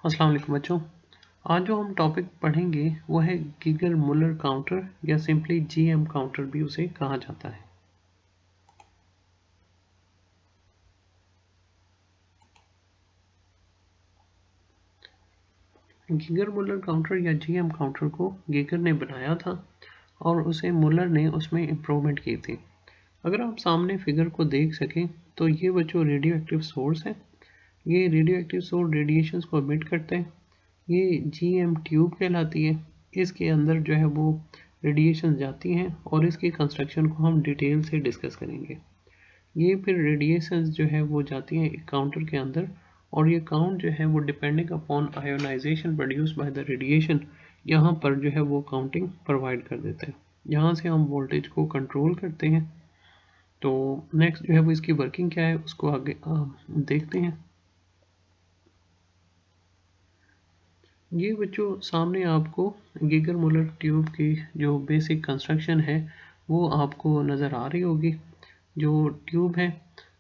अस्सलाम वालेकुम बच्चों। आज जो हम टॉपिक पढ़ेंगे वो है गीगर मुलर काउंटर या सिंपली जीएम काउंटर भी उसे कहा जाता है। गीगर मुलर काउंटर या जीएम काउंटर को गीगर ने बनाया था और उसे मुलर ने उसमें इम्प्रूवमेंट की थी। अगर आप सामने फिगर को देख सकें तो ये बच्चों रेडियो एक्टिव सोर्स है। ये रेडियो एक्टिव सोर्स रेडिएशंस को एमिट करते हैं। ये जीएम ट्यूब कहलाती है। इसके अंदर जो है वो रेडिएशन जाती हैं और इसकी कंस्ट्रक्शन को हम डिटेल से डिस्कस करेंगे। ये फिर रेडिएशंस जो है वो जाती हैं एक काउंटर के अंदर और ये काउंट जो है वो depending upon ionisation produce by the radiation यहाँ पर जो है वो काउंटिंग प्रोवाइड कर देते हैं। यहाँ से हम वोल्टेज को कंट्रोल करते हैं। तो नेक्स्ट जो है वो इसकी वर्किंग क्या है उसको आगे देखते हैं। ये बच्चों सामने आपको गीगर मुलर ट्यूब की जो बेसिक कंस्ट्रक्शन है वो आपको नज़र आ रही होगी। जो ट्यूब है,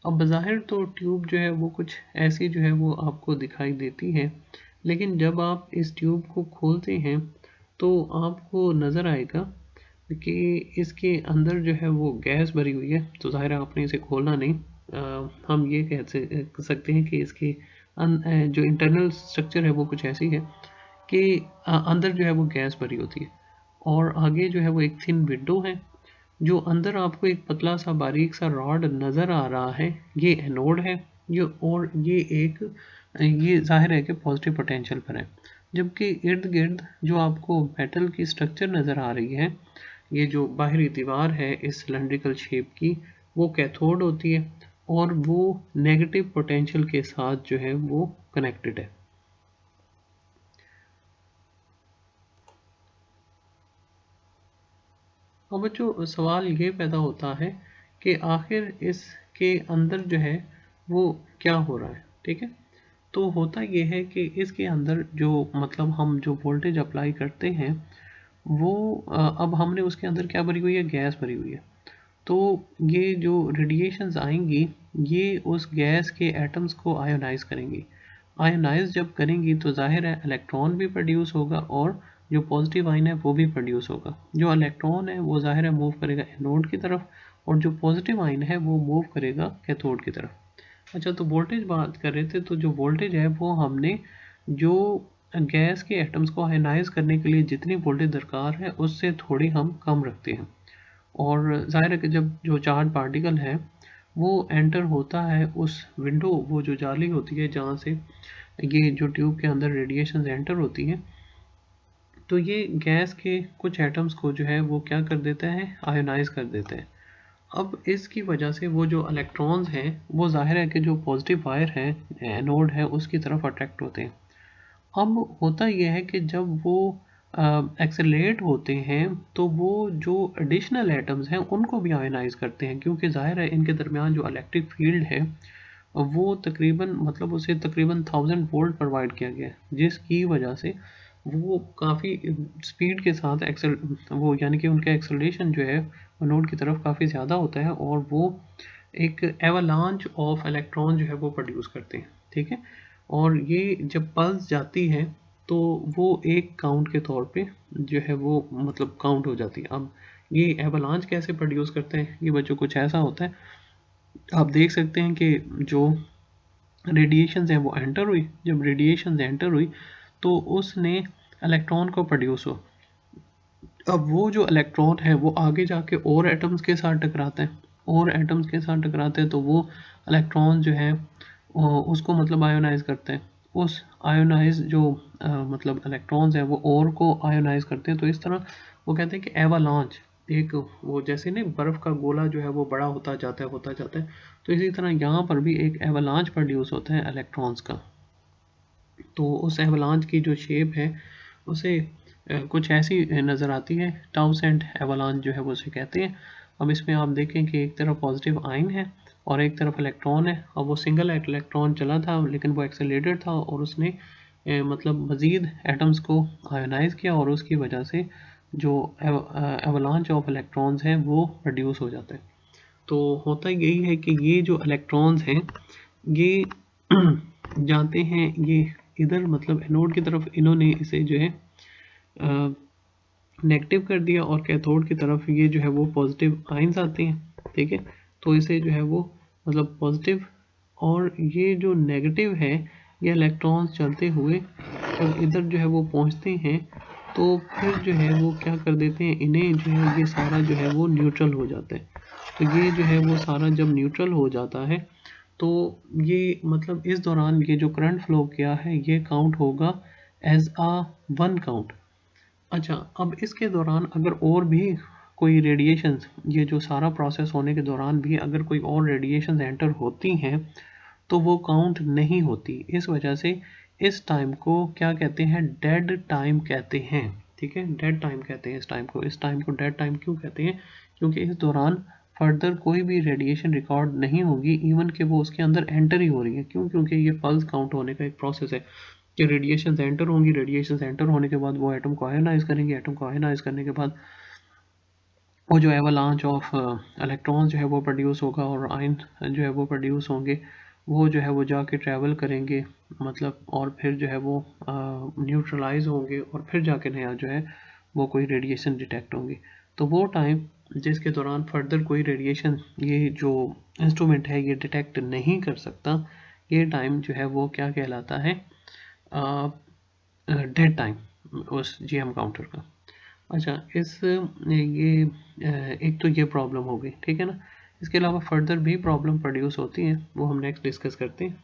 अब बज़ाहिर तो ट्यूब जो है वो कुछ ऐसी जो है वो आपको दिखाई देती है, लेकिन जब आप इस ट्यूब को खोलते हैं तो आपको नज़र आएगा कि इसके अंदर जो है वो गैस भरी हुई है। तो ज़ाहिर है आपने इसे खोलना नहीं। हम ये कह सकते हैं कि इसकी जो इंटरनल स्ट्रक्चर है वो कुछ ऐसी है कि अंदर जो है वो गैस भरी होती है और आगे जो है वो एक थिन विंडो है। जो अंदर आपको एक पतला सा बारीक सा रॉड नज़र आ रहा है, ये एनोड है। ये ज़ाहिर है कि पॉजिटिव पोटेंशियल पर है, जबकि इर्द गिर्द जो आपको मेटल की स्ट्रक्चर नज़र आ रही है, ये जो बाहरी दीवार है इस सिलेंड्रिकल शेप की, वो कैथोड होती है और वो नेगेटिव पोटेंशियल के साथ जो है वो कनेक्टेड है। अब बच्चों सवाल ये पैदा होता है कि आखिर इसके अंदर जो है वो क्या हो रहा है। ठीक है, तो होता ये है कि इसके अंदर जो मतलब हम जो वोल्टेज अप्लाई करते हैं वो अब हमने उसके अंदर क्या भरी हुई है, गैस भरी हुई है। तो ये जो रेडिएशंस आएंगी ये उस गैस के एटम्स को आयोनाइज करेंगी। आयोनाइज जब करेंगी तो जाहिर है इलेक्ट्रॉन भी प्रोड्यूस होगा और जो पॉजिटिव आयन है वो भी प्रोड्यूस होगा। जो इलेक्ट्रॉन है वो जाहिर है मूव करेगा एनोड की तरफ और जो पॉजिटिव आयन है वो मूव करेगा कैथोड की तरफ। अच्छा, तो वोल्टेज बात कर रहे थे, तो जो वोल्टेज है वो हमने जो गैस के एटम्स को आयोनाइज करने के लिए जितनी वोल्टेज दरकार है उससे थोड़ी हम कम रखते हैं। और ज़ाहिर है कि जब जो चार्ज पार्टिकल है वो एंटर होता है उस विंडो, वो जो जाली होती है जहाँ से ये जो ट्यूब के अंदर रेडिएशन एंटर होती हैं, तो ये गैस के कुछ एटम्स को जो है वो क्या कर देते हैं, आयोनाइज कर देते हैं। अब इसकी वजह से वो जो इलेक्ट्रॉन्स हैं वो ज़ाहिर है कि जो पॉजिटिव वायर है एनोड है उसकी तरफ अट्रैक्ट होते हैं। अब होता यह है कि जब वो एक्सेलरेट होते हैं तो वो जो एडिशनल एटम्स हैं उनको भी आयोनाइज करते हैं, क्योंकि ज़ाहिर है इनके दरमियान जो इलेक्ट्रिक फील्ड है वो तकरीबन मतलब उसे तकरीबन 1000 वोल्ट प्रोवाइड किया गया है, जिसकी वजह से वो काफ़ी स्पीड के साथ एक्सेल वो यानी कि उनका एक्सेलरेशन जो है वो नोड की तरफ काफ़ी ज़्यादा होता है और वो एक एवलांच ऑफ इलेक्ट्रॉन जो है वो प्रोड्यूस करते हैं। ठीक है, और ये जब पल्स जाती है तो वो एक काउंट के तौर पे जो है वो मतलब काउंट हो जाती है। अब ये एवलांच कैसे प्रोड्यूस करते हैं, ये बच्चों कुछ ऐसा होता है। आप देख सकते हैं कि जो रेडिएशन है वो एंटर हुई, जब रेडिएशन एंटर हुई तो उसने इलेक्ट्रॉन को प्रोड्यूस हो। अब वो जो इलेक्ट्रॉन है वो आगे जाके और एटम्स के साथ टकराते हैं, और एटम्स के साथ टकराते हैं तो वो इलेक्ट्रॉन जो है उसको मतलब आयोनाइज करते हैं। उस आयोनाइज जो मतलब इलेक्ट्रॉन्स हैं वो और को आयोनाइज करते हैं। तो इस तरह वो कहते हैं कि एवालांच, एक वो जैसे नहीं बर्फ़ का गोला जो है वो बड़ा होता जाता है, तो इसी तरह यहाँ पर भी एक एवालांच प्रोड्यूस होता है इलेक्ट्रॉन्स का। तो उस एवलांच की जो शेप है उसे कुछ ऐसी नज़र आती है। टाउसेंट एवलांच जो है वो उसे कहते हैं। अब इसमें आप देखें कि एक तरफ पॉजिटिव आयन है और एक तरफ इलेक्ट्रॉन है। अब वो सिंगल इलेक्ट्रॉन चला था लेकिन वो एक्सेलरेटेड था और उसने मतलब मज़ीद एटम्स को आयोनाइज किया और उसकी वजह से जो एवलांच ऑफ इलेक्ट्रॉन्स हैं वो प्रोड्यूस हो जाता है। तो होता यही है कि ये जो इलेक्ट्रॉन्स हैं ये जाते हैं, ये इधर मतलब एनोड की तरफ इन्होंने इसे जो है नेगेटिव कर दिया और कैथोड की तरफ ये जो है वो पॉजिटिव आइंस आते हैं, ठीक है। तो इसे जो है वो मतलब पॉजिटिव, और ये जो नेगेटिव है ये इलेक्ट्रॉन्स चलते हुए जब इधर जो है वो पहुंचते हैं तो फिर जो है वो क्या कर देते हैं, इन्हें जो है ये सारा जो है वो न्यूट्रल हो जाता है। तो ये जो है वो सारा जब न्यूट्रल हो जाता है तो ये मतलब इस दौरान ये जो करंट फ्लो किया है ये काउंट होगा एज आ 1 काउंट। अच्छा, अब इसके दौरान अगर और भी कोई रेडिएशंस, ये जो सारा प्रोसेस होने के दौरान भी अगर कोई और रेडिएशंस एंटर होती हैं तो वो काउंट नहीं होती। इस वजह से इस टाइम को क्या कहते हैं, डेड टाइम कहते हैं, ठीक है। डेड टाइम कहते हैं इस टाइम को डेड टाइम क्यों कहते हैं, क्योंकि इस दौरान फर्दर कोई भी रेडिएशन रिकॉर्ड नहीं होगी, इवन कि वो उसके अंदर एंटर ही हो रही है। क्यों? क्योंकि ये पल्स काउंट होने का एक प्रोसेस है कि रेडिएशन एंटर होंगी, रेडिएशन एंटर होने के बाद वो एटम को आयनाइज करेंगे, एटम को आयनाइज करने के बाद वो जो एवलांच ऑफ इलेक्ट्रॉन्स जो है वो प्रोड्यूस होगा और आयन जो है वो प्रोड्यूस होंगे, वो जो है वो जाके ट्रैवल करेंगे मतलब, और फिर जो है वो न्यूट्रलाइज होंगे और फिर जाके नया जो है वो कोई रेडिएशन डिटेक्ट होंगी। तो वो टाइम जिसके दौरान फर्दर कोई रेडिएशन ये जो इंस्ट्रूमेंट है ये डिटेक्ट नहीं कर सकता, ये टाइम जो है वो क्या कहलाता है, डेड टाइम उस जीएम काउंटर का। अच्छा, ये एक तो ये प्रॉब्लम हो गई, ठीक है ना। इसके अलावा फर्दर भी प्रॉब्लम प्रोड्यूस होती हैं, वो हम नेक्स्ट डिस्कस करते हैं।